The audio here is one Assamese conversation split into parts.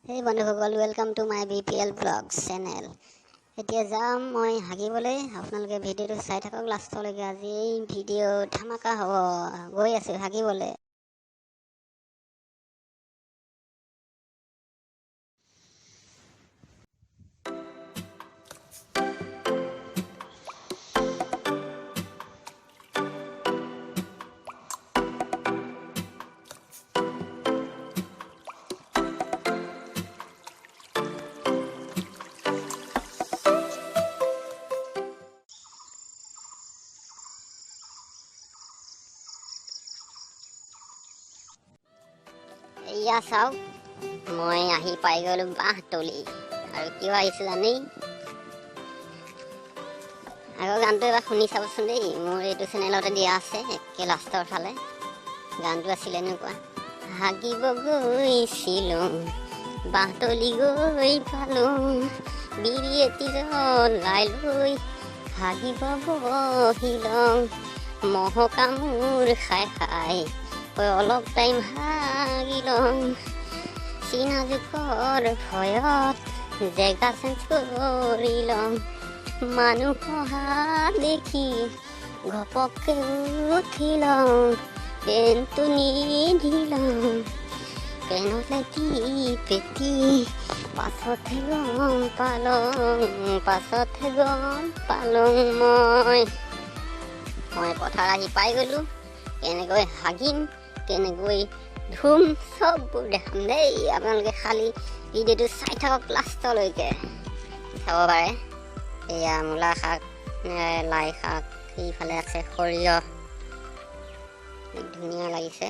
Hey বন্ধুসকল, welcome to my BPL blogs channel. এতিয়া যাম মই হাগিবলৈ। আপোনালোকে ভিডিঅ'টো চাই থাকক লাষ্টলৈকে। আজি এই ভিডিঅ' ধামাকা হ'ব। গৈ আছোঁ হাগিবলৈ। এয়া চাওক, মই আহি পাই গ'লোঁ বাঁহতলি। আৰু কিয় আহিছোঁ জানেই? আগৰ গানটো এবাৰ শুনি চাবচোন দেই। মোৰ এইটো চেনেলতে দিয়া আছে, একে লাষ্টৰ ফালে। গানটো আছিলে এনেকুৱা: হাগিব গৈছিলোঁ, বাঁহতলি গৈ পালোঁ, বিৰি এটি জ্বলাই লৈ হাগিব বহিলং, মহ কামোৰ খাই খাই অলপ টাইম হাগিলং, চীনা জোকৰ ভয়ত জেগা চেঞ্জ কৰিলং, মানুহ অহা দেখি ঘপককে উঠিলং, পেনটো নিদিলং, পেনলে পেটি পাছতহে গম পালং মই পথাৰ আহি পাই গ'লোঁ। কেনেকৈ হাগিম, কেনেকৈ ধুম, চববোৰ দেখাম দেই। আপোনালোকে খালি ভিডিঅ'টো চাই থাকক লাষ্টলৈকে। চাব পাৰে এয়া মূলা শাক, লাই শাক, সেইফালে আছে সৰিয়হ, ধুনীয়া লাগিছে।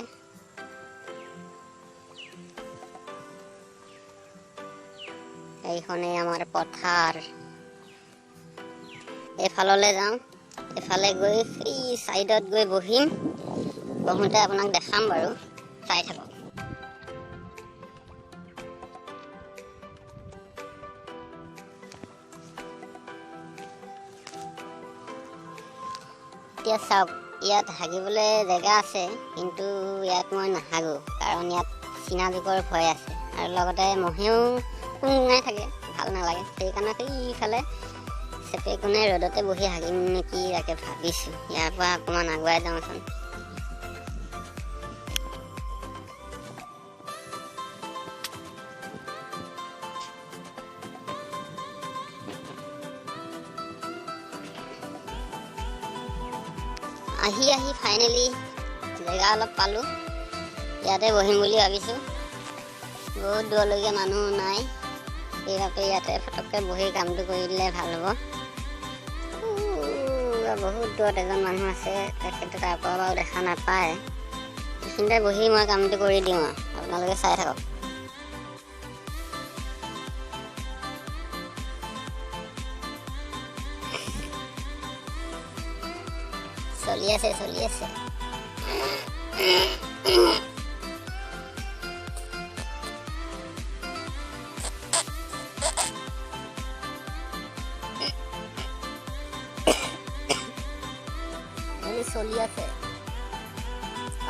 এইখনেই আমাৰ পথাৰ। এইফাললৈ যাওঁ, এফালে গৈ এই ছাইডত গৈ বহিম। বহোঁতে আপোনাক দেখাম বাৰু, চাই থাকক। এতিয়া চাওক, ইয়াত হাগিবলৈ জেগা আছে, কিন্তু ইয়াত মই নাহাগোঁ, কাৰণ ইয়াত চীনা জোকৰ ভয় আছে আৰু লগতে মহেও কোঙাই থাকে, ভাল নালাগে। সেইকাৰণে সেইফালে চেপে কোণে ৰ'দতে বহি হাগিম নেকি তাকে ভাবিছোঁ। ইয়াৰ পৰা অকণমান আগুৱাই যাওঁচোন। আহি ফাইনেলি জেগা অলপ পালোঁ। ইয়াতে বহিম বুলি ভাবিছোঁ। বহুত দূৰলৈকে মানুহ নাই, সেইবাবে ইয়াতে ফটককৈ বহি কামটো কৰি দিলে ভাল হ'ব। বহুত দূৰত এজন মানুহ আছে, তেখেতে তাৰ পৰা বাৰু দেখা নাপায়। এইখিনিতে বহি মই কামটো কৰি দিওঁ আৰু আপোনালোকে চাই থাকক। চলি আছে চলি আছে।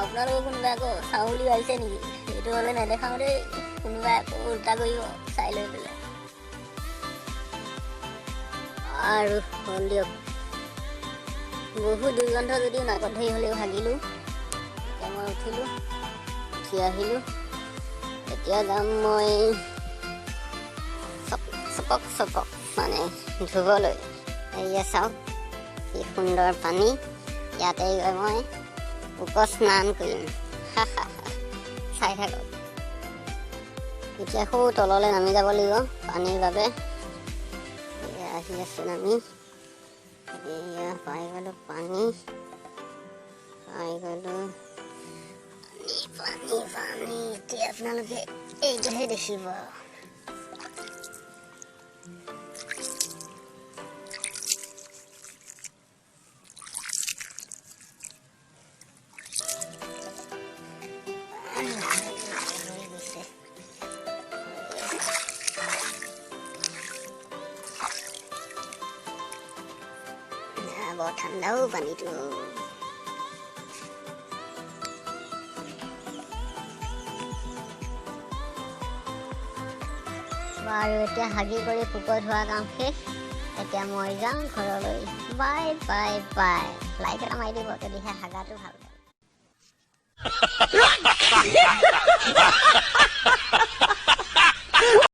আপোনালোকে কোনোবাই আকৌ চাওঁ বুলি ভাবিছে নেকি? সেইটো হ'লে নেদেখাওঁ দেই। কোনোবাই আকৌ উল্টা কৰিব চাই লৈ পেলাই। আৰু হ'ল দিয়ক, বহুত দুৰ্গন্ধ যদিও নাকত ধৰি হ'লেও হাগিলোঁ। এতিয়া মই উঠি আহিলোঁ। এতিয়া যাম মই চপক মানে ধুবলৈ। এয়া চাওক, কি সুন্দৰ পানী। ইয়াতে গৈ মই স্নান কৰিম। চাই থাকক। এতিয়া সৌ তললৈ নামি যাব লাগিব পানীৰ বাবে। এয়া আহি আছোঁ নামি। এয়া পাই গ'লোঁ পানী। এতিয়া আপোনালোকে এইটোহে দেখিব। বৰ ঠাণ্ডাও পানীটো। বাৰু এতিয়া হাগি কৰি পোকত হোৱা কাম শেষ এতিয়া মই যাওঁ ঘৰলৈ বাই বাই বাই লাইক এটা মাৰি দিব যদিহে হাগাটো ভাল